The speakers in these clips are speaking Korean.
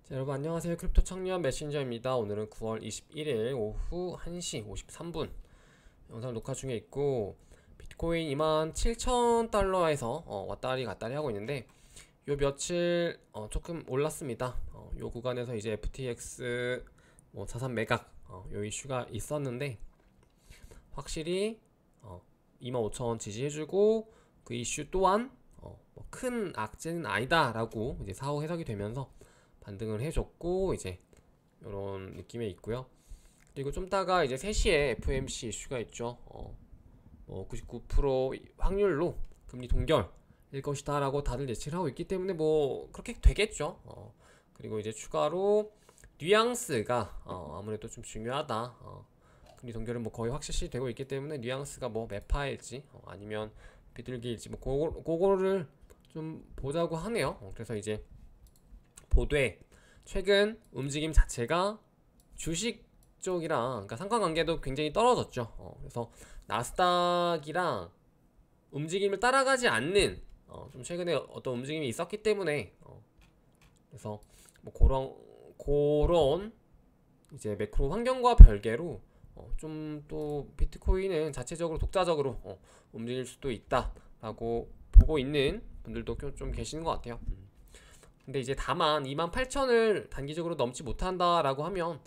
자, 여러분 안녕하세요. 크립토 청년 메신저입니다. 오늘은 9월 21일 오후 1시 53분 영상 녹화 중에 있고, 비트코인 27,000달러에서 왔다리 갔다리 하고 있는데, 요 며칠 조금 올랐습니다. 요 구간에서 이제 FTX 43 매각 요 이슈가 있었는데, 확실히 25,000원 지지해주고, 그 이슈 또한 큰 악재는 아니다라고 이제 사후 해석이 되면서 반등을 해줬고, 이제 이런 느낌에 있고요. 그리고 좀 따가 이제 3시에 FOMC 이슈가 있죠. 99% 확률로 금리 동결일 것이다 라고 다들 예측을 하고 있기 때문에 뭐 그렇게 되겠죠. 그리고 이제 추가로 뉘앙스가 아무래도 좀 중요하다. 금리 동결은 뭐 거의 확실시 되고 있기 때문에 뉘앙스가 뭐 매파일지 아니면 비둘기일지 뭐 그거를 좀 보자고 하네요. 그래서 이제 보되 최근 움직임 자체가 주식 쪽이랑 그러니까 상관관계도 굉장히 떨어졌죠. 그래서 나스닥이랑 움직임을 따라가지 않는 좀 최근에 어떤 움직임이 있었기 때문에 그래서 뭐 그런 이제 매크로 환경과 별개로 좀 또 비트코인은 자체적으로 독자적으로 움직일 수도 있다라고 보고 있는 분들도 좀 계시는 것 같아요. 근데 이제 다만 28,000을 단기적으로 넘지 못한다라고 하면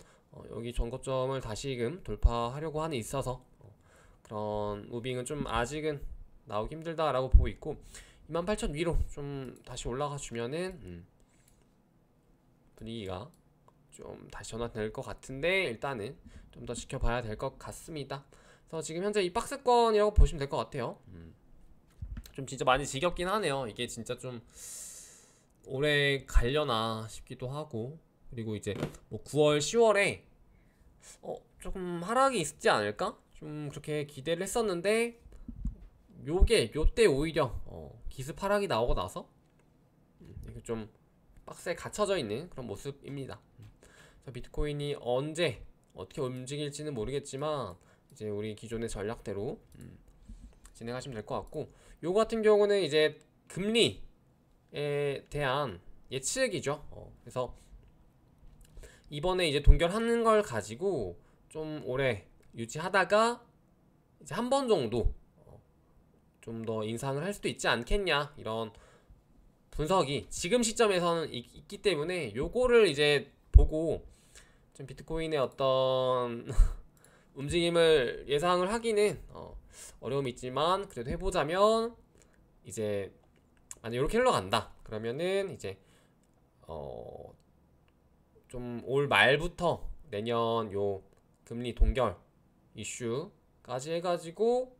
여기 전고점을 다시금 돌파하려고 하는 있어서 그런 무빙은 좀 아직은 나오기 힘들다라고 보고 있고, 28,000 위로 좀 다시 올라가 주면은 분위기가 좀 다시 전환될 것 같은데, 일단은 좀 더 지켜봐야 될 것 같습니다. 그래서 지금 현재 이 박스권이라고 보시면 될 것 같아요. 좀 진짜 많이 지겹긴 하네요. 이게 진짜 좀 오래 가려나 싶기도 하고, 그리고 이제 뭐 9월 10월에 조금 하락이 있지 않을까 좀 그렇게 기대를 했었는데, 요때 오히려 기습 하락이 나오고 나서 이게 좀 박스에 갇혀져 있는 그런 모습입니다. 그래서 비트코인이 언제 어떻게 움직일지는 모르겠지만 이제 우리 기존의 전략대로 진행하시면 될 것 같고, 요거 같은 경우는 이제 금리에 대한 예측이죠. 그래서 이번에 이제 동결하는 걸 가지고 좀 오래 유지하다가 이제 한 번 정도 좀 더 인상을 할 수도 있지 않겠냐, 이런 분석이 지금 시점에서는 있기 때문에 요거를 이제 보고 좀 비트코인의 어떤 움직임을 예상을 하기는 어려움이 있지만, 그래도 해보자면 이제 만약 이렇게 흘러간다 그러면은 이제 좀 올 말부터 내년 요 금리 동결 이슈까지 해가지고,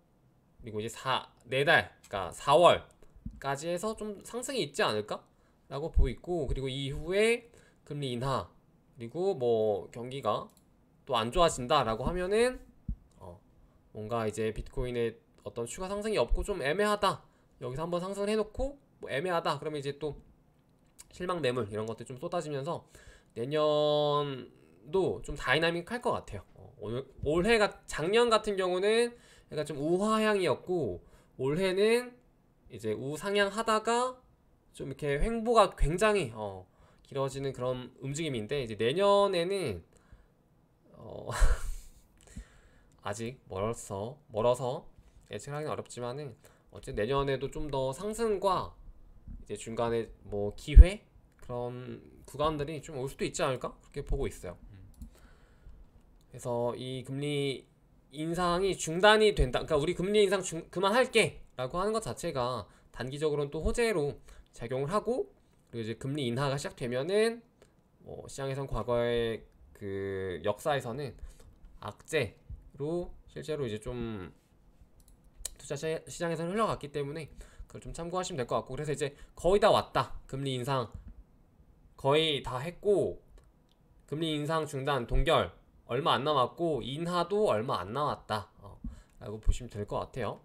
그리고 이제 4달 그러니까 4월까지 해서 좀 상승이 있지 않을까 라고 보고 있고, 그리고 이후에 금리 인하, 그리고 뭐 경기가 또 안 좋아진다 라고 하면은 뭔가 이제 비트코인의 어떤 추가 상승이 없고 좀 애매하다, 여기서 한번 상승을 해놓고 뭐 애매하다 그러면 이제 또 실망 매물 이런 것들 좀 쏟아지면서 내년도 좀 다이나믹할 것 같아요. 올해가 작년 같은 경우는 약간 좀 우하향이었고, 올해는 이제 우상향하다가 좀 이렇게 횡보가 굉장히 길어지는 그런 움직임인데, 이제 내년에는 아직 멀어서 예측하기는 어렵지만은 어쨌든 내년에도 좀 더 상승과 이제 중간에 뭐 기회 그런 구간들이 좀 올 수도 있지 않을까 그렇게 보고 있어요. 그래서 이 금리 인상이 중단이 된다, 그러니까 우리 금리 인상 그만할게 라고 하는 것 자체가 단기적으로는 또 호재로 작용을 하고, 그리고 이제 금리 인하가 시작되면은 시장에선 과거의 그 역사에서는 악재로 실제로 이제 좀 투자 시장에서는 흘러갔기 때문에 그걸 좀 참고하시면 될 것 같고, 그래서 이제 거의 다 왔다, 금리 인상 거의 다 했고, 금리 인상 중단 동결 얼마 안 남았고, 인하도 얼마 안 남았다 라고 보시면 될 것 같아요.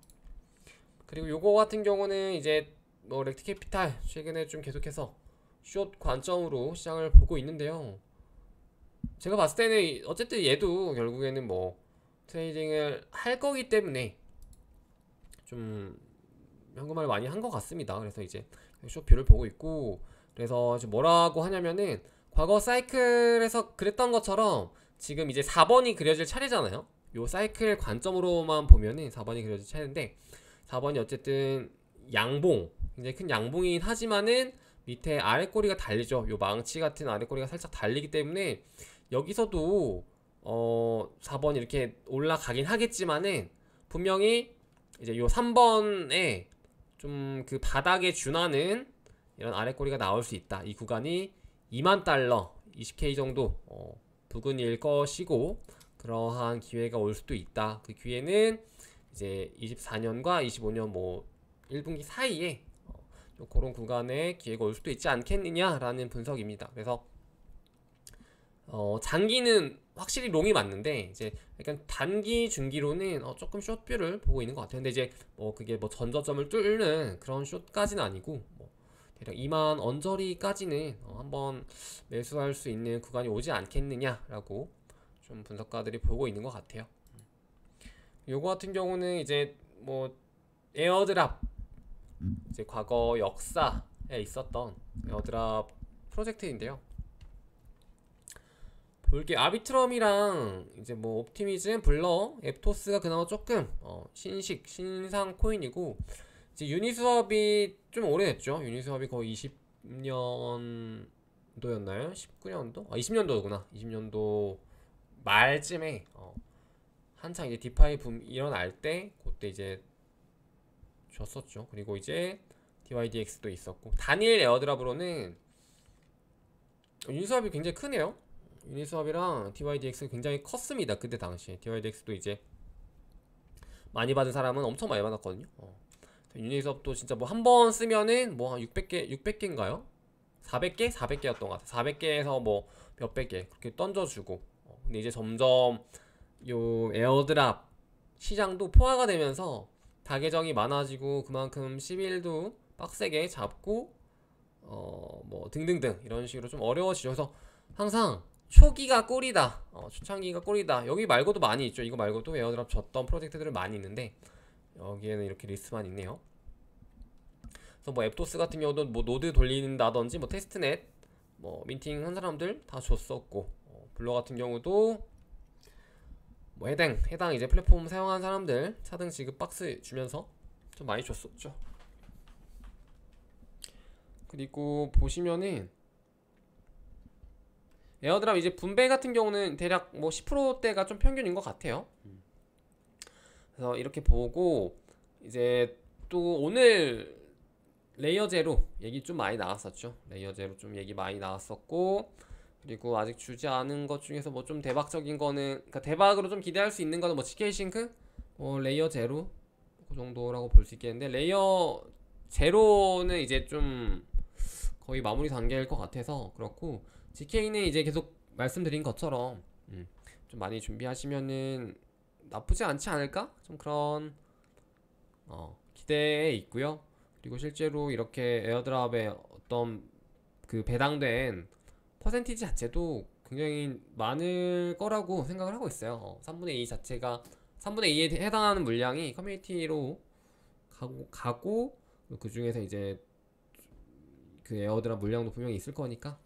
그리고 요거 같은 경우는 이제 뭐 렉트캐피탈 최근에 좀 계속해서 숏 관점으로 시장을 보고 있는데요. 제가 봤을 때는 어쨌든 얘도 결국에는 뭐 트레이딩을 할 거기 때문에 좀 현금화를 많이 한 것 같습니다. 그래서 이제 숏뷰를 보고 있고, 그래서 지금 뭐라고 하냐면은 과거 사이클에서 그랬던 것처럼 지금 이제 4번이 그려질 차례잖아요. 요 사이클 관점으로만 보면은 4번이 그려질 차례인데 4번이 어쨌든 양봉, 굉장히 큰 양봉이긴 하지만은 밑에 아랫꼬리가 달리죠. 요 망치 같은 아랫꼬리가 살짝 달리기 때문에 여기서도 4번이 이렇게 올라가긴 하겠지만은 분명히 이제 요 3번에 좀 그 바닥에 준하는 이런 아랫꼬리가 나올 수 있다. 이 구간이 2만 달러 20K 정도 부근일 것이고 그러한 기회가 올 수도 있다. 그 기회는 이제 24년과 25년 뭐 1분기 사이에 그런 구간에 기회가 올 수도 있지 않겠느냐라는 분석입니다. 그래서 장기는 확실히 롱이 맞는데 이제 약간 단기 중기로는 조금 숏뷰를 보고 있는 것 같아요. 근데 이제 뭐 그게 뭐 전저점을 뚫는 그런 숏까지는 아니고 뭐 대략 2만 언저리까지는 한번 매수할 수 있는 구간이 오지 않겠느냐라고 좀 분석가들이 보고 있는 것 같아요. 요거 같은 경우는 이제 뭐 에어드랍 이제 과거 역사에 있었던 에어드랍 프로젝트인데요. 볼게 아비트럼이랑 이제 뭐 옵티미즘, 블러, 앱토스가 그나마 조금 신상 코인이고 이제 유니스왑이 좀 오래됐죠. 유니스왑이 거의 20년도였나요? 19년도? 20년도구나. 20년도 말쯤에 한창 이제 디파이 붐 일어날 때 그때 이제 줬었죠. 그리고 이제 DYDX도 있었고 단일 에어드랍으로는 유니스왑이 굉장히 크네요. 유니스왑이랑 DYDX가 굉장히 컸습니다. 그때 당시에 DYDX도 이제 많이 받은 사람은 엄청 많이 받았거든요. 유니스왑도 진짜 뭐 한 번 쓰면은 뭐 한 600개인가요? 400개? 400개였던 것 같아요. 400개에서 뭐 몇백 개 그렇게 던져주고 근데 이제 점점 요 에어드랍 시장도 포화가 되면서 다계정이 많아지고 그만큼 시빌도 빡세게 잡고 뭐 등등등 이런 식으로 좀 어려워지죠. 그래서 항상 초기가 꿀이다, 초창기가 꿀이다. 여기 말고도 많이 있죠. 이거 말고도 에어드랍 줬던 프로젝트들은 많이 있는데 여기에는 이렇게 리스트만 있네요. 그래서 뭐 앱토스 같은 경우도 뭐 노드 돌린다든지 뭐 테스트넷 뭐 민팅 한 사람들 다 줬었고 블러 같은 경우도 뭐 해당 이제 플랫폼 사용한 사람들 차등 지급 박스 주면서 좀 많이 줬었죠. 그리고 보시면은 에어드랍 이제 분배 같은 경우는 대략 뭐 10%대가 좀 평균인 것 같아요. 그래서 이렇게 보고 이제 또 오늘 레이어 제로 얘기 좀 많이 나왔었죠. 레이어 제로 좀 얘기 많이 나왔었고 그리고 아직 주지 않은 것 중에서 뭐 좀 대박적인 거는 그러니까 대박으로 좀 기대할 수 있는 거는 뭐 GK 싱크, 레이어 제로 그 정도라고 볼 수 있겠는데 레이어 제로는 이제 좀 거의 마무리 단계일 것 같아서 그렇고 GK는 이제 계속 말씀드린 것처럼 좀 많이 준비하시면은 나쁘지 않지 않을까? 좀 그런 기대에 있고요. 그리고 실제로 이렇게 에어드랍에 어떤 그 배당된 퍼센티지 자체도 굉장히 많을 거라고 생각을 하고 있어요. 3분의 2 자체가 3분의 2에 해당하는 물량이 커뮤니티로 가고 그 중에서 이제 그 에어드랍 물량도 분명히 있을 거니까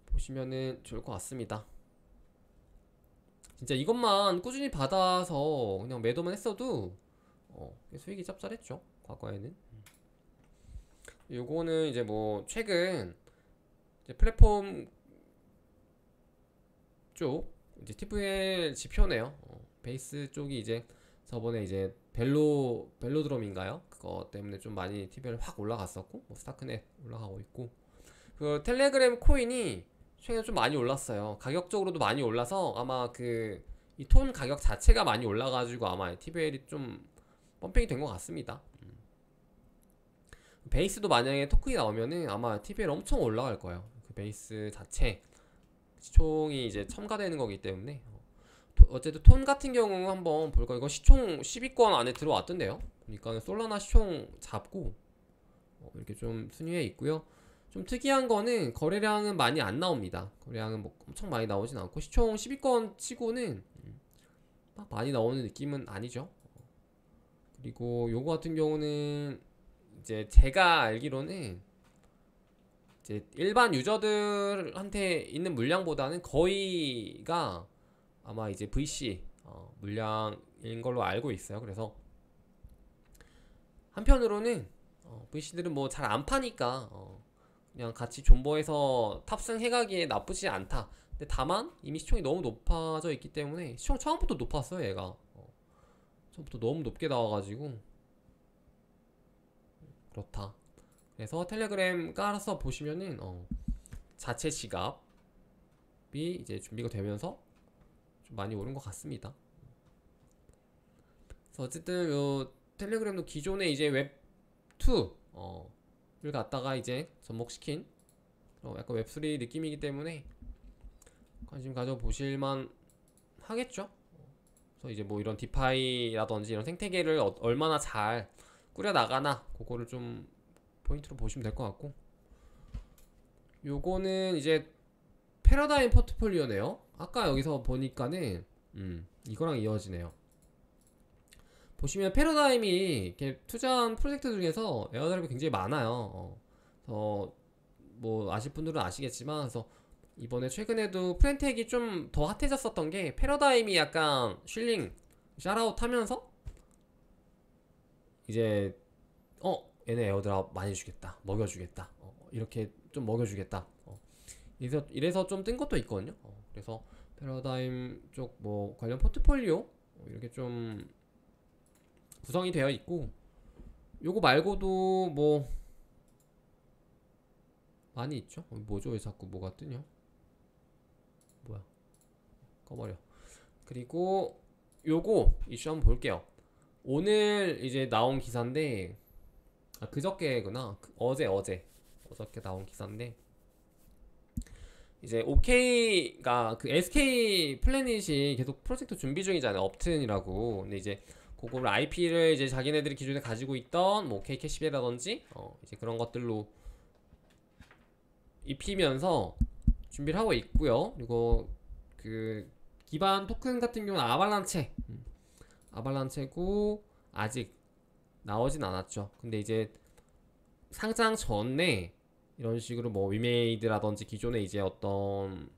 보시면은 좋을 것 같습니다. 진짜 이것만 꾸준히 받아서 그냥 매도만 했어도 수익이 짭짤했죠. 과거에는. 요거는 이제 뭐 최근 이제 플랫폼 쪽 이제 TVL 지표네요. 베이스 쪽이 이제 저번에 이제 벨로드럼인가요? 그거 때문에 좀 많이 TVL 확 올라갔었고 뭐 스타크넷 올라가고 있고 그 텔레그램 코인이 최근에 좀 많이 올랐어요. 가격적으로도 많이 올라서 아마 그 이 톤 가격 자체가 많이 올라가지고 아마 TVL이 좀 펌핑이 된 것 같습니다. 베이스도 만약에 토큰이 나오면은 아마 TVL 엄청 올라갈 거예요. 그 베이스 자체 시총이 이제 첨가되는 거기 때문에 어쨌든 톤 같은 경우 한번 볼까. 이거 시총 10위권 안에 들어왔던데요. 그러니까 솔라나 시총 잡고 이렇게 좀 순위에 있고요. 좀 특이한 거는 거래량은 많이 안 나옵니다. 거래량은 뭐 엄청 많이 나오진 않고 시총 10위권 치고는 막 많이 나오는 느낌은 아니죠. 그리고 요거 같은 경우는 이제 제가 알기로는 이제 일반 유저들한테 있는 물량보다는 거의가 아마 이제 VC 물량인 걸로 알고 있어요. 그래서 한편으로는 VC들은 뭐 잘 안 파니까 그냥 같이 존버해서 탑승해가기에 나쁘지 않다. 근데 다만 이미 시총이 너무 높아져 있기 때문에 시총 처음부터 높았어요. 얘가 처음부터 너무 높게 나와가지고 그렇다. 그래서 텔레그램 깔아서 보시면은 자체 지갑이 이제 준비가 되면서 좀 많이 오른 것 같습니다. 그래서 어쨌든 요 텔레그램도 기존에 이제 웹2 를 갖다가 이제 접목시킨 약간 웹3 느낌이기 때문에 관심 가져보실만 하겠죠. 그래서 이제 뭐 이런 디파이라든지 이런 생태계를 얼마나 잘 꾸려나가나 그거를 좀 포인트로 보시면 될 것 같고, 요거는 이제 패러다임 포트폴리오네요. 아까 여기서 보니까는 이거랑 이어지네요. 보시면 패러다임이 이렇게 투자한 프로젝트 중에서 에어드랍이 굉장히 많아요. 뭐 아실 분들은 아시겠지만, 그래서 이번에 최근에도 프렌텍이 좀 더 핫해졌었던 게 패러다임이 약간 쉴링 샤라웃 하면서 이제 얘네 에어드랍 많이 주겠다, 먹여주겠다, 이렇게 좀 먹여주겠다, 이래서 좀 뜬 것도 있거든요. 그래서 패러다임 쪽 뭐 관련 포트폴리오 이렇게 좀 구성이 되어 있고, 요거 말고도 뭐 많이 있죠. 뭐죠? 왜 자꾸 뭐가 뜨냐? 뭐야? 꺼버려. 그리고 요거 이슈 한번 볼게요. 오늘 이제 나온 기사인데, 그저께구나. 어저께 나온 기사인데, 이제 OK가 그 SK 플래닛이 계속 프로젝트 준비 중이잖아요. 업튼이라고. 근데 이제 그거를 IP를 이제 자기네들이 기존에 가지고 있던 뭐 OK 캐시베라든지 이제 그런 것들로 입히면서 준비를 하고 있고요. 그리고 그 기반 토큰 같은 경우는 아발란체고 아직 나오진 않았죠. 근데 이제 상장 전에 이런 식으로 뭐 위메이드라든지 기존에 이제 어떤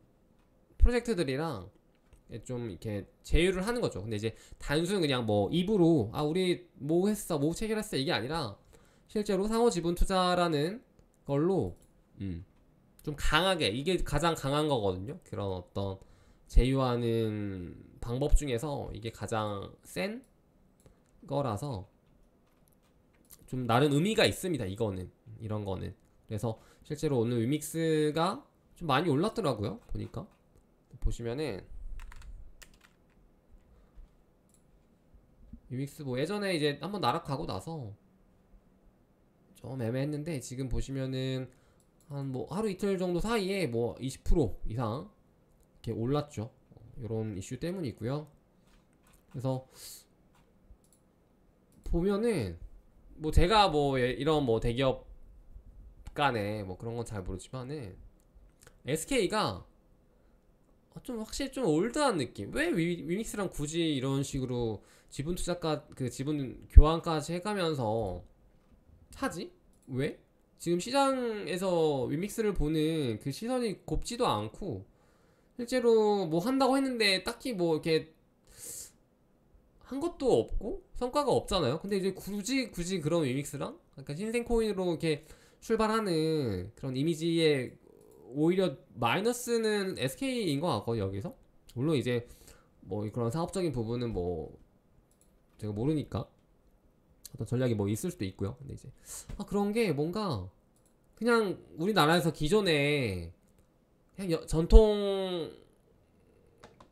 프로젝트들이랑 좀 이렇게 제휴를 하는 거죠. 근데 이제 단순 그냥 뭐 입으로 우리 뭐 했어, 뭐 체결했어, 이게 아니라 실제로 상호 지분 투자라는 걸로 좀 강하게, 이게 가장 강한 거거든요. 그런 어떤 제휴하는 방법 중에서 이게 가장 센 거라서 좀 나름 의미가 있습니다. 이런 거는. 그래서 실제로 오늘 위믹스가 좀 많이 올랐더라고요. 보니까 보시면은 위믹스 뭐 예전에 이제 한번 나락가고 나서 좀 애매했는데, 지금 보시면은 한 뭐 하루 이틀 정도 사이에 뭐 20% 이상 이렇게 올랐죠. 이런 이슈 때문이고요. 그래서 보면은 뭐 제가 뭐 이런 뭐 대기업 간에 뭐 그런 건 잘 모르지만은 SK가 좀 확실히 좀 올드한 느낌. 왜 위믹스랑 굳이 이런 식으로 지분 투자가 그 지분 교환까지 해가면서 하지? 왜? 지금 시장에서 위믹스를 보는 그 시선이 곱지도 않고, 실제로 뭐 한다고 했는데 딱히 뭐 이렇게 한 것도 없고 성과가 없잖아요. 근데 이제 굳이 그런 위믹스랑 약간 신생 코인으로 이렇게 출발하는 그런 이미지에 오히려 마이너스는 SK인 것 같거든요. 여기서 물론 이제 뭐 그런 사업적인 부분은 뭐 제가 모르니까 어떤 전략이 뭐 있을 수도 있고요. 근데 이제 그런 게 뭔가 그냥 우리나라에서 기존에 그냥 전통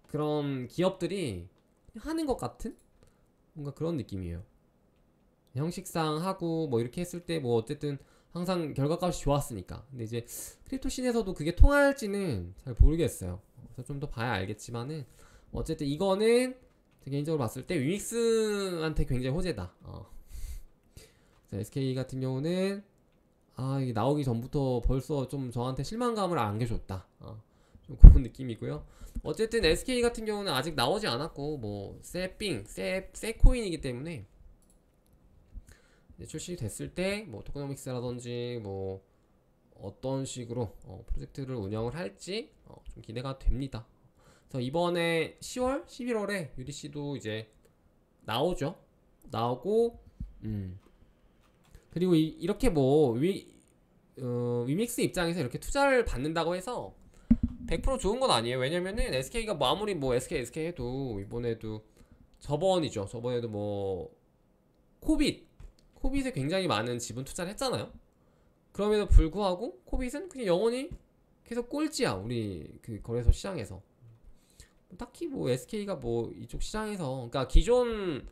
그런 기업들이 하는 것 같은 뭔가 그런 느낌이에요. 형식상 하고 뭐 이렇게 했을 때 뭐 어쨌든 항상 결과값이 좋았으니까. 근데 이제 크립토 씬에서도 그게 통할지는 잘 모르겠어요. 그래서 좀 더 봐야 알겠지만은 어쨌든 이거는 개인적으로 봤을 때 위믹스한테 굉장히 호재다. SK 같은 경우는 이게 나오기 전부터 벌써 좀 저한테 실망감을 안겨줬다. 좀 그런 느낌이고요. 어쨌든 SK 같은 경우는 아직 나오지 않았고 뭐 세코인이기 때문에 출시됐을 때 뭐 토크노믹스라든지 뭐 어떤 식으로 프로젝트를 운영을 할지 좀 기대가 됩니다. 그래서 이번에 10월, 11월에 UDC도 이제 나오죠. 나오고 그리고 이렇게 뭐 위믹스 입장에서 이렇게 투자를 받는다고 해서 100% 좋은 건 아니에요. 왜냐면은 SK가 뭐 아무리 뭐 SK 해도 이번에도 저번에도 뭐 코빗에 굉장히 많은 지분 투자를 했잖아요. 그럼에도 불구하고 코빗은 그냥 영원히 계속 꼴찌야. 우리 그 거래소 시장에서. 딱히 뭐 SK가 뭐 이쪽 시장에서 그러니까 기존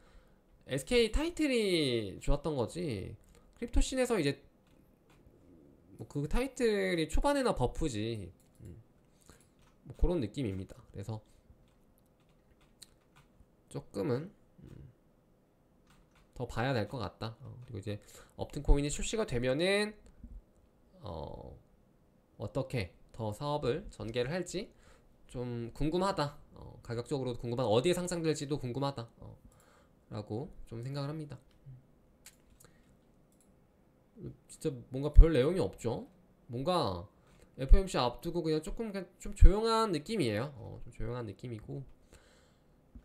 SK 타이틀이 좋았던 거지. 크립토 씬에서 이제 뭐 그 타이틀이 초반에나 버프지. 뭐 그런 느낌입니다. 그래서 조금은 더 봐야 될 것 같다. 그리고 이제 업튼 코인이 출시가 되면은 어떻게 더 사업을 전개를 할지 좀 궁금하다. 가격적으로도 궁금하다. 어디에 상장될지도 궁금하다. 라고 좀 생각을 합니다. 진짜 뭔가 별 내용이 없죠. 뭔가 FOMC 앞두고 그냥 조금 좀 조용한 느낌이에요. 좀 조용한 느낌이고,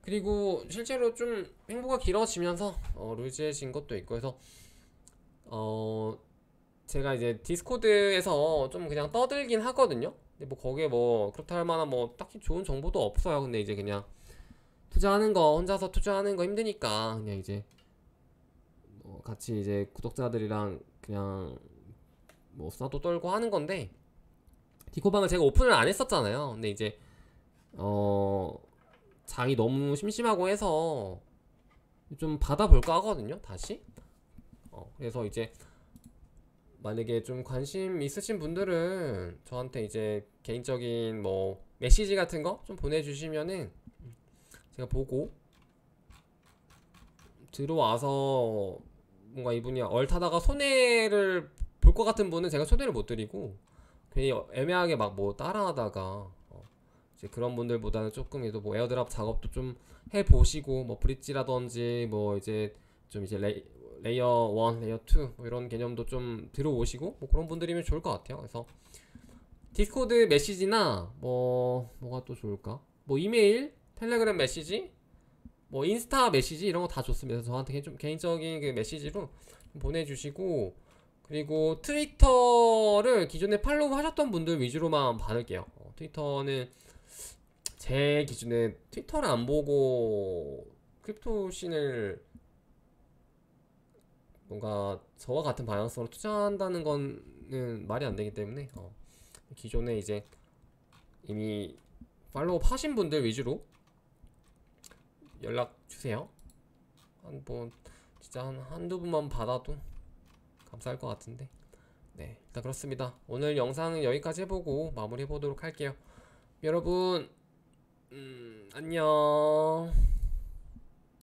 그리고 실제로 좀 행보가 길어지면서 루즈해진 것도 있고 해서 제가 이제 디스코드에서 좀 그냥 떠들긴 하거든요. 근데 뭐 거기에 뭐 그렇다 할 만한 뭐 딱히 좋은 정보도 없어요. 근데 이제 그냥 투자하는 거 혼자서 투자하는 거 힘드니까 그냥 이제 뭐 같이 이제 구독자들이랑 그냥 뭐 수다도 떨고 하는 건데, 디코방을 제가 오픈을 안 했었잖아요. 근데 이제 장이 너무 심심하고 해서 좀 받아볼까 하거든요, 다시. 그래서 이제 만약에 좀 관심 있으신 분들은 저한테 이제 개인적인 뭐 메시지 같은 거 좀 보내주시면은 제가 보고 들어와서 뭔가 이분이 얼타다가 손해를 볼 것 같은 분은 제가 손해를 못 드리고, 괜히 애매하게 막 뭐 따라하다가 이제 그런 분들보다는 조금 그래도 뭐 에어드랍 작업도 좀 해보시고 뭐 브릿지라든지 뭐 이제 좀 이제 레이어 1, 레이어 2 뭐 이런 개념도 좀 들어오시고 뭐 그런 분들이면 좋을 것 같아요. 그래서 디스코드 메시지나 뭐가 또 좋을까? 뭐 이메일, 텔레그램 메시지, 뭐 인스타 메시지 이런 거 다 좋습니다. 저한테 좀 개인적인 그 메시지로 좀 보내주시고, 그리고 트위터를 기존에 팔로우 하셨던 분들 위주로만 받을게요. 트위터는 제 기준에 트위터를 안 보고 크립토 씬을 뭔가 저와 같은 방향성으로 투자한다는 거는 말이 안 되기 때문에 기존에 이제 이미 팔로우 하신 분들 위주로 연락 주세요. 뭐 진짜 한두 분만 받아도 감사할 것 같은데. 네, 일단 그렇습니다. 오늘 영상은 여기까지 해보고 마무리 해보도록 할게요. 여러분 안녕.